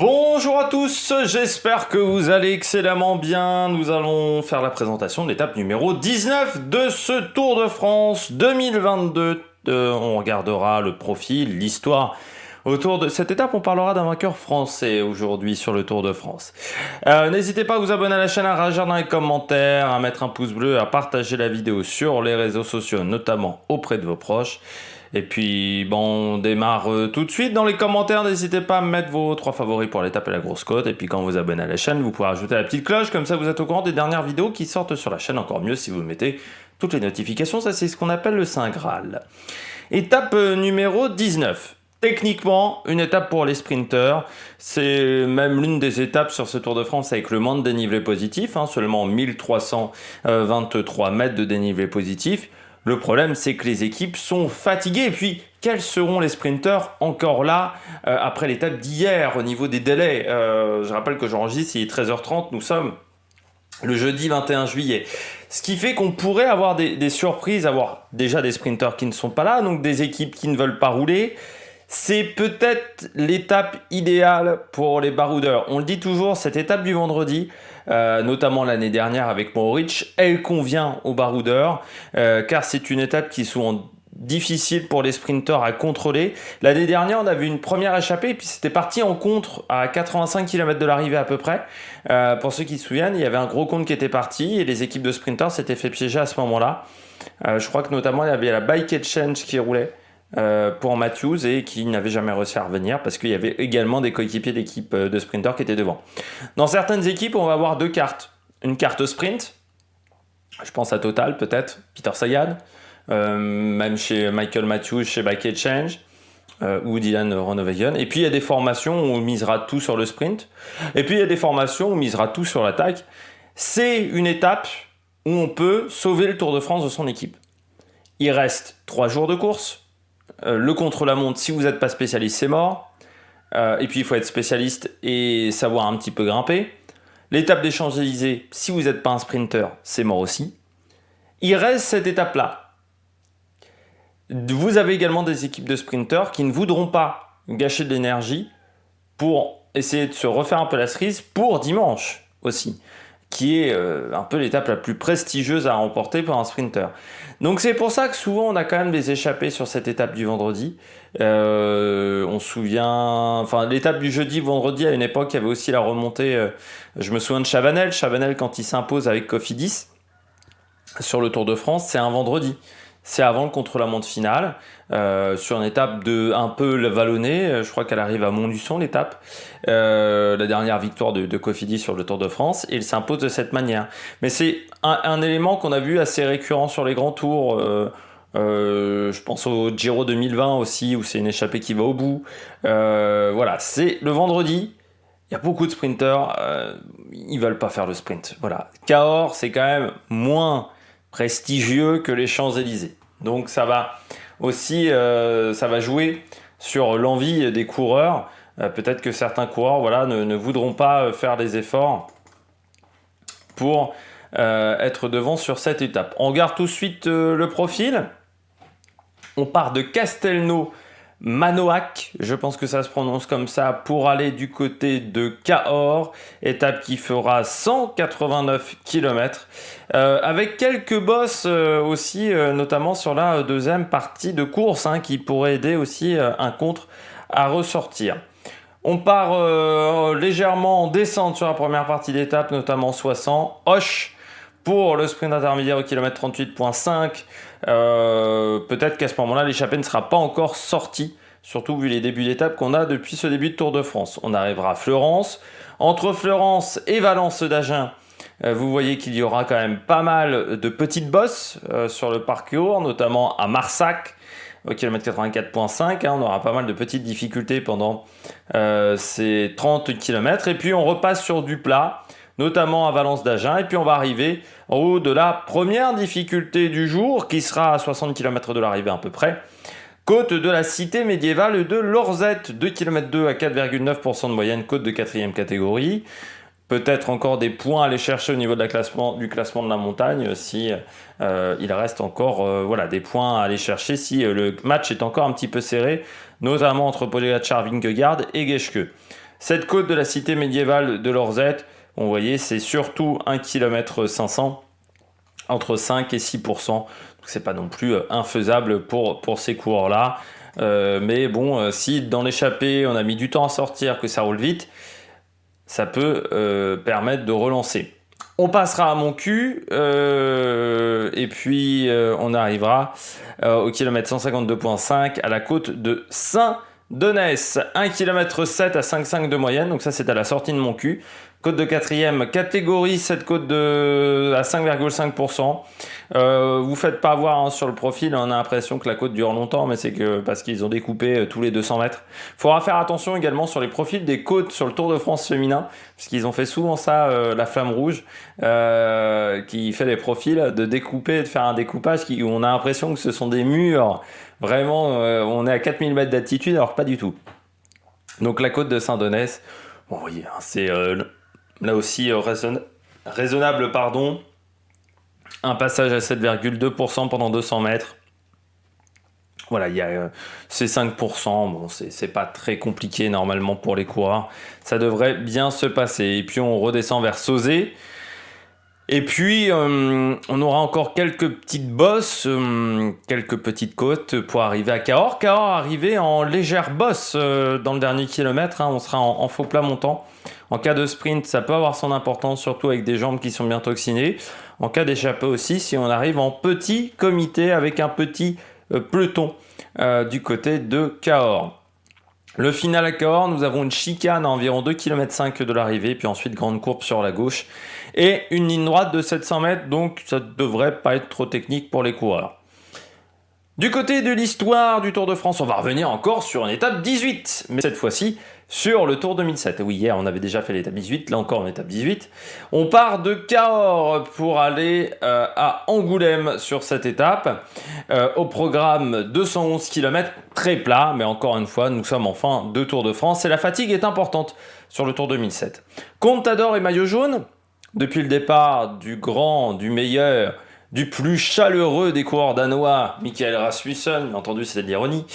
Bonjour à tous, j'espère que vous allez excellemment bien. Nous allons faire la présentation de l'étape numéro 19 de ce Tour de France 2022. On regardera le profil, l'histoire. Autour de cette étape, on parlera d'un vainqueur français aujourd'hui sur le Tour de France. N'hésitez pas à vous abonner à la chaîne, à réagir dans les commentaires, à mettre un pouce bleu, à partager la vidéo sur les réseaux sociaux, notamment auprès de vos proches. Et puis, bon, on démarre tout de suite. Dans les commentaires, n'hésitez pas à mettre vos 3 favoris pour l'étape et la grosse cote. Et puis, quand vous abonnez à la chaîne, vous pouvez rajouter la petite cloche. Comme ça, vous êtes au courant des dernières vidéos qui sortent sur la chaîne. Encore mieux si vous mettez toutes les notifications. Ça, c'est ce qu'on appelle le Saint Graal. Étape numéro 19. Techniquement, une étape pour les sprinteurs. C'est même l'une des étapes sur ce Tour de France avec le moins de dénivelé positif. Seulement 1323 mètres de dénivelé positif. Le problème, c'est que les équipes sont fatiguées. Et puis, quels seront les sprinteurs encore là après l'étape d'hier au niveau des délais Je rappelle que j'enregistre, il est 13h30, nous sommes le jeudi 21 juillet. Ce qui fait qu'on pourrait avoir des surprises, avoir déjà des sprinteurs qui ne sont pas là, donc des équipes qui ne veulent pas rouler. C'est peut-être l'étape idéale pour les baroudeurs. On le dit toujours, cette étape du vendredi, notamment l'année dernière avec Mohoric, elle convient aux baroudeurs, car c'est une étape qui est souvent difficile pour les sprinteurs à contrôler. L'année dernière, on a vu une première échappée, et puis c'était parti en contre à 85 km de l'arrivée à peu près. Pour ceux qui se souviennent, il y avait un gros contre qui était parti, et les équipes de sprinteurs s'étaient fait piéger à ce moment-là. Je crois que notamment, il y avait la Bike Exchange qui roulait pour Matthews et qui n'avait jamais réussi à revenir parce qu'il y avait également des coéquipiers d'équipes de sprinteurs qui étaient devant. Dans certaines équipes, on va avoir deux cartes. Une carte sprint, je pense à Total peut-être, Peter Sagan, même chez Michael Matthews, chez Bike Exchange, ou Dylan Groenewegen. Et puis il y a des formations où on misera tout sur le sprint. Et puis il y a des formations où on misera tout sur l'attaque. C'est une étape où on peut sauver le Tour de France de son équipe. Il reste 3 jours de course. Le contre-la-montre, si vous n'êtes pas spécialiste, c'est mort. Et puis, il faut être spécialiste et savoir un petit peu grimper. L'étape des Champs-Élysées, si vous n'êtes pas un sprinter, c'est mort aussi. Il reste cette étape-là. Vous avez également des équipes de sprinters qui ne voudront pas gâcher de l'énergie pour essayer de se refaire un peu la cerise pour dimanche aussi, qui est un peu l'étape la plus prestigieuse à remporter pour un sprinter. Donc c'est pour ça que souvent on a quand même des échappées sur cette étape du vendredi. On se souvient, enfin l'étape du jeudi-vendredi à une époque, il y avait aussi la remontée, je me souviens de Chavanel. Chavanel quand il s'impose avec Cofidis sur le Tour de France, c'est un vendredi. C'est avant le contre-la-montre finale, sur une étape un peu vallonnée. Je crois qu'elle arrive à Montluçon, l'étape. La dernière victoire de Cofidis sur le Tour de France. Et il s'impose de cette manière. Mais c'est un élément qu'on a vu assez récurrent sur les grands tours. Je pense au Giro 2020 aussi, où c'est une échappée qui va au bout. Voilà, c'est le vendredi. Il y a beaucoup de sprinteurs. Ils veulent pas faire le sprint. Voilà. Cahors, c'est quand même moins prestigieux que les Champs-Élysées. Donc ça va aussi ça va jouer sur l'envie des coureurs. Peut-être que certains coureurs ne voudront pas faire les efforts pour être devant sur cette étape. On regarde tout de suite le profil. On part de Castelnau Manoac, je pense que ça se prononce comme ça, pour aller du côté de Cahors, étape qui fera 189 km, avec quelques bosses aussi, notamment sur la deuxième partie de course, qui pourrait aider aussi un contre à ressortir. On part légèrement en descente sur la première partie d'étape, notamment 60, Auch pour le sprint intermédiaire au kilomètre 38.5. Peut-être qu'à ce moment-là, l'échappée ne sera pas encore sortie, surtout vu les débuts d'étape qu'on a depuis ce début de Tour de France. On arrivera à Fleurance. Entre Fleurance et Valence d'Agen, vous voyez qu'il y aura quand même pas mal de petites bosses sur le parcours, notamment à Marsac, au kilomètre 84.5. On aura pas mal de petites difficultés pendant ces 30 km. Et puis on repasse sur du plat, notamment à Valence d'Agen, et puis on va arriver en haut de la première difficulté du jour, qui sera à 60 km de l'arrivée à peu près, côte de la cité médiévale de Lorzette, 2 km 2 à 4,9% de moyenne, côte de 4e catégorie. Peut-être encore des points à aller chercher au niveau du classement de la montagne, si il reste encore des points à aller chercher, si le match est encore un petit peu serré, notamment entre Pogačar, Vingegaard et Geschke. Cette côte de la cité médiévale de Lorzette, vous voyez, c'est surtout 1 km 500, entre 5 et 6%. Donc c'est pas non plus infaisable pour ces coureurs-là. Mais bon, si dans l'échappée, on a mis du temps à sortir, que ça roule vite, ça peut permettre de relancer. On passera à mon cul et puis on arrivera au kilomètre 152.5 à la côte de Saint-Denès. 1 km 7 à 5,5 de moyenne, donc ça c'est à la sortie de mon cul. Côte de 4e catégorie, cette côte à 5,5%. Vous faites pas avoir hein, sur le profil, on a l'impression que la côte dure longtemps, mais c'est que parce qu'ils ont découpé tous les 200 mètres. Il faudra faire attention également sur les profils des côtes sur le Tour de France féminin, parce qu'ils ont fait souvent ça, la Flamme Rouge, qui fait des profils de découper, de faire un découpage où on a l'impression que ce sont des murs. Vraiment, on est à 4000 mètres d'altitude, alors pas du tout. Donc la côte de Saint-Denès, bon, vous voyez, hein, c'est là aussi raisonnable, pardon. Un passage à 7,2% pendant 200 mètres. Voilà, il y a ces 5%. Bon, c'est pas très compliqué normalement pour les coureurs. Ça devrait bien se passer. Et puis on redescend vers Sauzet. Et puis on aura encore quelques petites bosses, quelques petites côtes pour arriver à Cahors. Cahors arrivé en légère bosse dans le dernier kilomètre. Hein, on sera en faux plat montant. En cas de sprint, ça peut avoir son importance, surtout avec des jambes qui sont bien toxinées. En cas d'échappée aussi, si on arrive en petit comité avec un petit peloton du côté de Cahors. Le final à Cahors, nous avons une chicane à environ 2,5 km de l'arrivée, puis ensuite grande courbe sur la gauche et une ligne droite de 700 mètres, donc ça ne devrait pas être trop technique pour les coureurs. Du côté de l'histoire du Tour de France, on va revenir encore sur une étape 18, mais cette fois-ci sur le Tour 2007. Oui, hier on avait déjà fait l'étape 18, là encore une étape 18. On part de Cahors pour aller à Angoulême sur cette étape. Au programme 211 km, très plat, mais encore une fois, nous sommes en fin de Tour de France et la fatigue est importante sur le Tour 2007. Contador et maillot jaune, depuis le départ du grand, du meilleur, du plus chaleureux des coureurs danois, Michael Rasmussen, bien entendu c'est de l'ironie,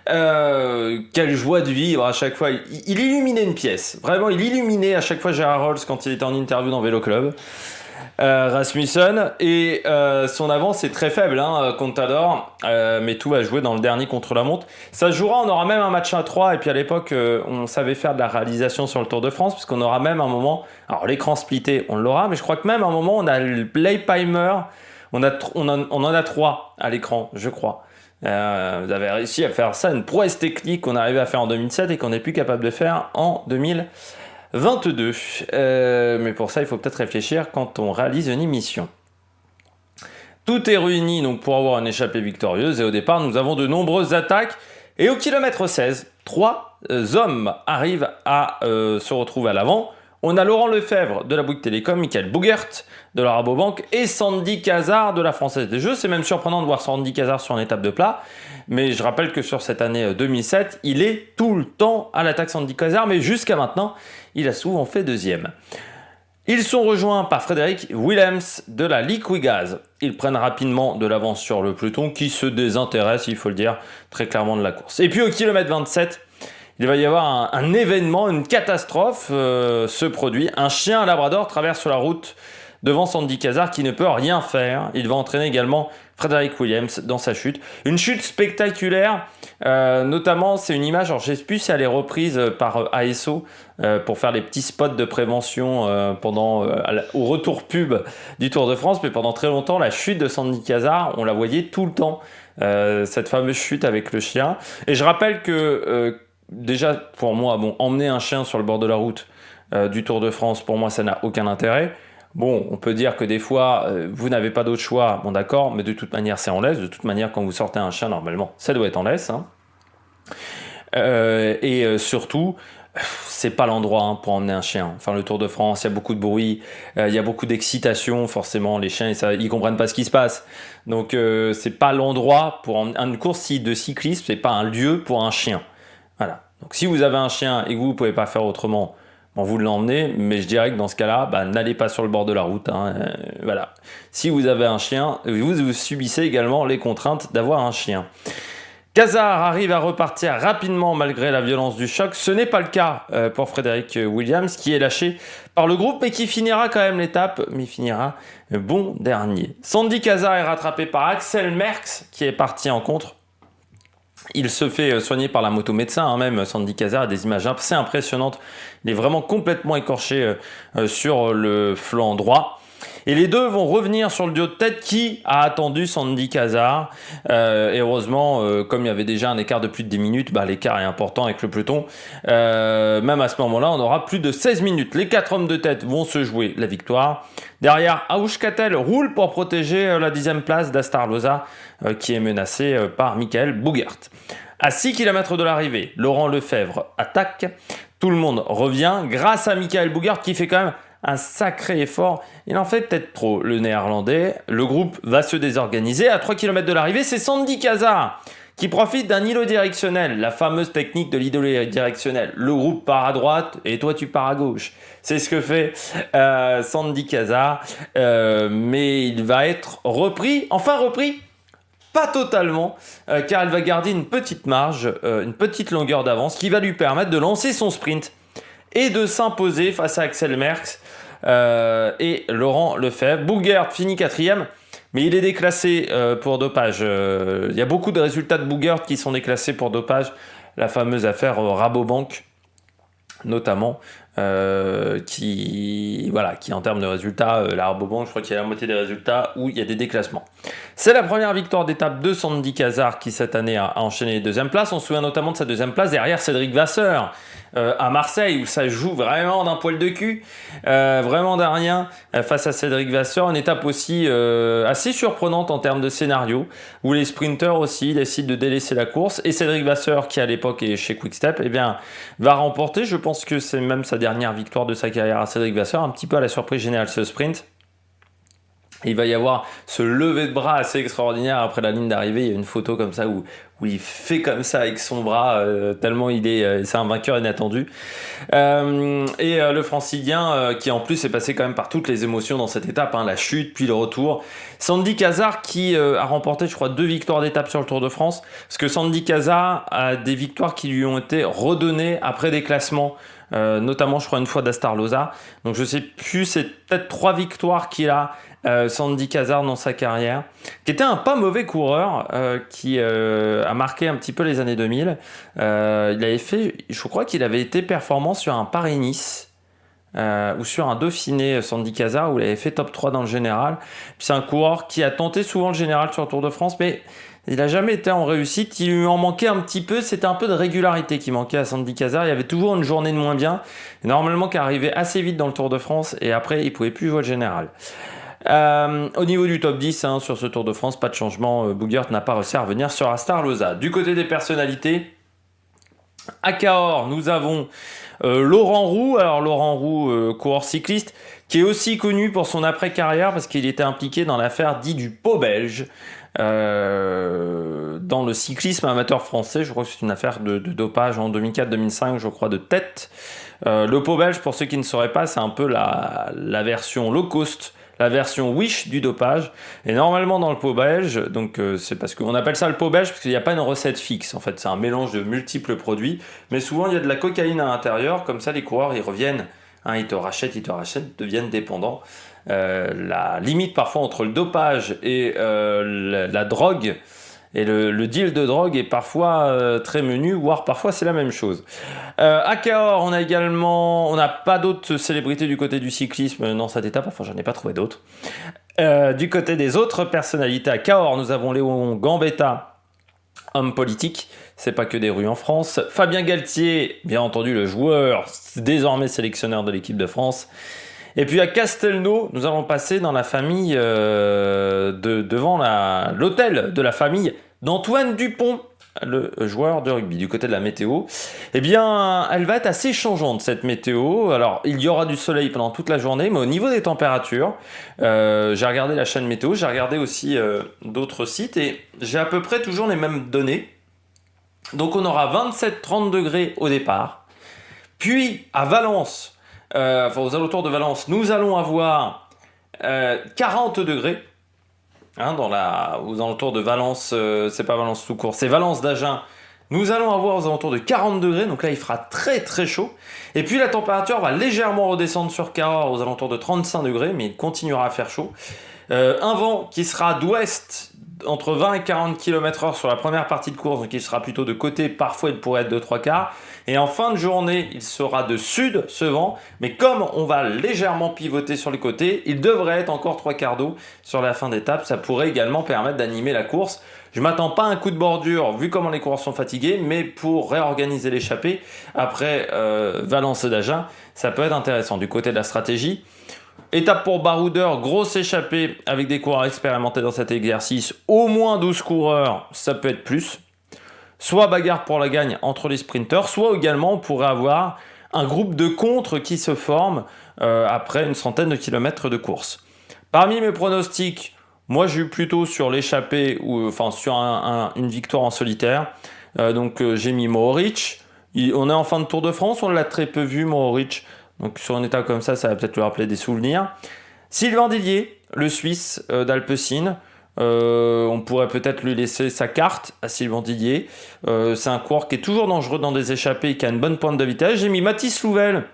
quelle joie de vivre à chaque fois, il illuminait une pièce, vraiment il illuminait à chaque fois Gérard Rolls quand il était en interview dans Vélo Club, Rasmussen, et son avance est très faible, hein, Contador, mais tout va jouer dans le dernier contre-la-montre. Ça jouera, on aura même un match à 3, et puis à l'époque, on savait faire de la réalisation sur le Tour de France, puisqu'on aura même un moment, alors l'écran splitté, on l'aura, mais je crois que même à un moment, on a le Leipheimer. On en a 3 à l'écran, je crois. Vous avez réussi à faire ça, une prouesse technique qu'on arrivait à faire en 2007 et qu'on n'est plus capable de faire en 2022. Mais pour ça, il faut peut-être réfléchir quand on réalise une émission. Tout est réuni donc, pour avoir une échappée victorieuse. Et au départ, nous avons de nombreuses attaques. Et au kilomètre 16, 3 hommes arrivent à se retrouver à l'avant. On a Laurent Lefebvre de la Bouygues Télécom, Michael Boogert de la Rabobank et Sandy Cazard de la Française des Jeux. C'est même surprenant de voir Sandy Cazard sur une étape de plat, mais je rappelle que sur cette année 2007, il est tout le temps à l'attaque Sandy Cazard, mais jusqu'à maintenant, il a souvent fait deuxième. Ils sont rejoints par Frédéric Willems de la Liquigas. Ils prennent rapidement de l'avance sur le peloton qui se désintéresse, il faut le dire, très clairement de la course. Et puis au kilomètre 27, il va y avoir un événement, une catastrophe se produit. Un chien labrador traverse la route devant Sandy Cazard qui ne peut rien faire. Il va entraîner également Frédéric Williams dans sa chute. Une chute spectaculaire, notamment c'est une image, alors je ne sais plus si elle est reprise par ASO pour faire les petits spots de prévention au retour pub du Tour de France, mais pendant très longtemps la chute de Sandy Cazard, on la voyait tout le temps, cette fameuse chute avec le chien. Et je rappelle que déjà pour moi, emmener un chien sur le bord de la route du Tour de France, pour moi ça n'a aucun intérêt. Bon, on peut dire que des fois, vous n'avez pas d'autre choix, bon d'accord, mais de toute manière, c'est en laisse. De toute manière, quand vous sortez un chien, normalement, ça doit être en laisse. Hein. Surtout, c'est pas l'endroit pour emmener un chien. Enfin, le Tour de France, il y a beaucoup de bruit, il y a beaucoup d'excitation, forcément, les chiens, ils comprennent pas ce qui se passe. Donc, c'est pas l'endroit pour emmener une course de cyclisme, c'est pas un lieu pour un chien. Voilà. Donc, si vous avez un chien et que vous pouvez pas faire autrement, vous l'emmenez, mais je dirais que dans ce cas-là, n'allez pas sur le bord de la route. Voilà. Si vous avez un chien, vous subissez également les contraintes d'avoir un chien. Casar arrive à repartir rapidement malgré la violence du choc. Ce n'est pas le cas pour Frédéric Williams qui est lâché par le groupe et qui finira quand même l'étape, mais finira bon dernier. Sandy Casar est rattrapé par Axel Merckx qui est parti en contre. Il se fait soigner par la moto-médecin, même Sandy Casar a des images assez impressionnantes. Il est vraiment complètement écorché sur le flanc droit. Et les deux vont revenir sur le duo de tête qui a attendu Sandy Casar. Et heureusement, comme il y avait déjà un écart de plus de 10 minutes, l'écart est important avec le peloton. Même à ce moment-là, on aura plus de 16 minutes. Les 4 hommes de tête vont se jouer la victoire. Derrière, Aushkatel roule pour protéger la 10e place d'Astar Loza, qui est menacé par Michael Boogert. À 6 km de l'arrivée, Laurent Lefebvre attaque. Tout le monde revient grâce à Michael Boogert qui fait quand même un sacré effort. Il en fait peut-être trop, le néerlandais. Le groupe va se désorganiser. À 3 km de l'arrivée, c'est Sandy Casar qui profite d'un îlot directionnel, la fameuse technique de l'îlot directionnel. Le groupe part à droite et toi tu pars à gauche. C'est ce que fait Sandy Casar. Mais il va être repris, pas totalement, car elle va garder une petite marge, une petite longueur d'avance qui va lui permettre de lancer son sprint et de s'imposer face à Axel Merckx et Laurent Lefebvre. Boogert finit 4e, mais il est déclassé pour dopage. Il y a beaucoup de résultats de Boogert qui sont déclassés pour dopage. La fameuse affaire Rabobank, notamment, qui en termes de résultats, la Rabobank, je crois qu'il y a la moitié des résultats où il y a des déclassements. C'est la première victoire d'étape de Sandy Casar qui cette année a enchaîné les 2e places. On se souvient notamment de sa 2e place derrière Cédric Vasseur à Marseille, où ça joue vraiment d'un poil de cul, vraiment d'un rien, face à Cédric Vasseur. Une étape aussi assez surprenante en termes de scénario, où les sprinters aussi décident de délaisser la course, et Cédric Vasseur, qui à l'époque est chez Quick-Step, va remporter, je pense que c'est même sa dernière victoire de sa carrière à Cédric Vasseur, un petit peu à la surprise générale ce sprint. Il va y avoir ce lever de bras assez extraordinaire après la ligne d'arrivée. Il y a une photo comme ça où il fait comme ça avec son bras, tellement c'est un vainqueur inattendu. Le Francilien, qui en plus est passé quand même par toutes les émotions dans cette étape, la chute puis le retour. Sandy Casar qui a remporté, je crois, 2 victoires d'étape sur le Tour de France, parce que Sandy Casar a des victoires qui lui ont été redonnées après des classements. Notamment je crois une fois d'Astar Loza, donc je sais plus, c'est peut-être 3 victoires qu'il a, Sandy Casar, dans sa carrière, qui était un pas mauvais coureur, qui a marqué un petit peu les années 2000. Il avait fait, je crois qu'il avait été performant sur un Paris-Nice ou sur un Dauphiné, Sandy Casar, où il avait fait top 3 dans le général. Puis c'est un coureur qui a tenté souvent le général sur le Tour de France, mais il n'a jamais été en réussite. Il lui en manquait un petit peu. C'était un peu de régularité qui manquait à Sandy Casar. Il y avait toujours une journée de moins bien, normalement qui arrivait assez vite dans le Tour de France, et après il ne pouvait plus jouer le général. Au niveau du top 10 sur ce Tour de France, pas de changement. Boogert n'a pas réussi à revenir sur Astar Loza. Du côté des personnalités, à Cahors, nous avons Laurent Roux. Alors Laurent Roux, coureur cycliste, qui est aussi connu pour son après-carrière parce qu'il était impliqué dans l'affaire dite du pot belge. Dans le cyclisme amateur français, je crois que c'est une affaire de dopage en 2004-2005, je crois, de tête. Le pot belge, pour ceux qui ne sauraient pas, c'est un peu la version low cost, la version Wish du dopage. Et normalement dans le pot belge, donc c'est parce qu'on appelle ça le pot belge parce qu'il n'y a pas une recette fixe. En fait, c'est un mélange de multiples produits, mais souvent il y a de la cocaïne à l'intérieur. Comme ça, les coureurs ils reviennent, ils te rachètent, deviennent dépendants. La limite parfois entre le dopage et la drogue et le deal de drogue est parfois très menu, voire parfois c'est la même chose. À Cahors, on n'a pas d'autres célébrités du côté du cyclisme dans cette étape, enfin j'en ai pas trouvé d'autres. Du côté des autres personnalités à Cahors, nous avons Léon Gambetta, homme politique, c'est pas que des rues en France. Fabien Galtier, bien entendu le joueur, désormais sélectionneur de l'équipe de France. Et puis à Castelnau, nous allons passer dans la famille, devant l'hôtel de la famille d'Antoine Dupont, le joueur de rugby. Du côté de la météo, elle va être assez changeante cette météo. Alors il y aura du soleil pendant toute la journée, mais au niveau des températures, j'ai regardé la chaîne météo, j'ai regardé aussi d'autres sites et j'ai à peu près toujours les mêmes données. Donc on aura 27-30 degrés au départ, puis à Valence, aux alentours de Valence, nous allons avoir 40 degrés. hein, aux alentours de Valence, c'est pas Valence tout court, c'est Valence d'Agen. Nous allons avoir aux alentours de 40 degrés, donc là il fera très très chaud. Et puis la température va légèrement redescendre sur Cahors aux alentours de 35 degrés, mais il continuera à faire chaud. Un vent qui sera d'ouest entre 20 et 40 km/h sur la première partie de course, donc il sera plutôt de côté, parfois il pourrait être de 3/4. Et en fin de journée, il sera de sud ce vent, mais comme on va légèrement pivoter sur les côtés, il devrait être encore 3/4 d'eau sur la fin d'étape. Ça pourrait également permettre d'animer la course. Je m'attends pas à un coup de bordure vu comment les coureurs sont fatigués, mais pour réorganiser l'échappée après Valence d'Agen, ça peut être intéressant. Du côté de la stratégie, étape pour baroudeur, grosse échappée avec des coureurs expérimentés dans cet exercice, au moins 12 coureurs, ça peut être plus. Soit bagarre pour la gagne entre les sprinteurs, soit également on pourrait avoir un groupe de contre qui se forme après une centaine de kilomètres de course. Parmi mes pronostics, moi j'ai eu plutôt sur l'échappée, enfin sur une victoire en solitaire. Donc j'ai mis Mohoric. On est en fin de Tour de France, on l'a très peu vu Mohoric. Donc sur une étape comme ça va peut-être lui rappeler des souvenirs. Sylvain Dillier, le Suisse d'Alpecin. On pourrait peut-être lui laisser sa carte à Sylvain Dillier. C'est un coureur qui est toujours dangereux dans des échappées et qui a une bonne pointe de vitesse. J'ai mis Mathis Louvel.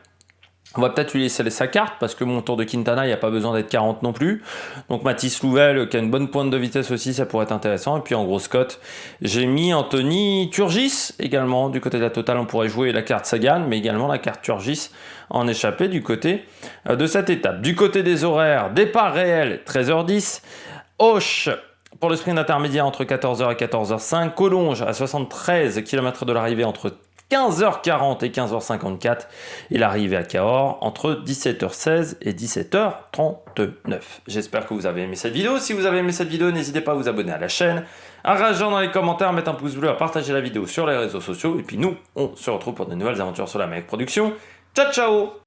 On va peut-être lui laisser sa carte parce que mon Tour de Quintana, il n'y a pas besoin d'être 40 non plus. Donc Mathis Louvel qui a une bonne pointe de vitesse aussi, ça pourrait être intéressant. Et puis en grosse cote, j'ai mis Anthony Turgis également. Du côté de la Total, on pourrait jouer la carte Sagan, mais également la carte Turgis en échappée du côté de cette étape. Du côté des horaires, départ réel 13h10. Auch pour le sprint intermédiaire entre 14h et 14h05. Collonges à 73 km de l'arrivée entre 15h40 et 15h54. Et l'arrivée à Cahors entre 17h16 et 17h39. J'espère que vous avez aimé cette vidéo. Si vous avez aimé cette vidéo, n'hésitez pas à vous abonner à la chaîne, à réagir dans les commentaires, à mettre un pouce bleu, à partager la vidéo sur les réseaux sociaux. Et puis nous, on se retrouve pour de nouvelles aventures sur la Mec Production. Ciao ciao!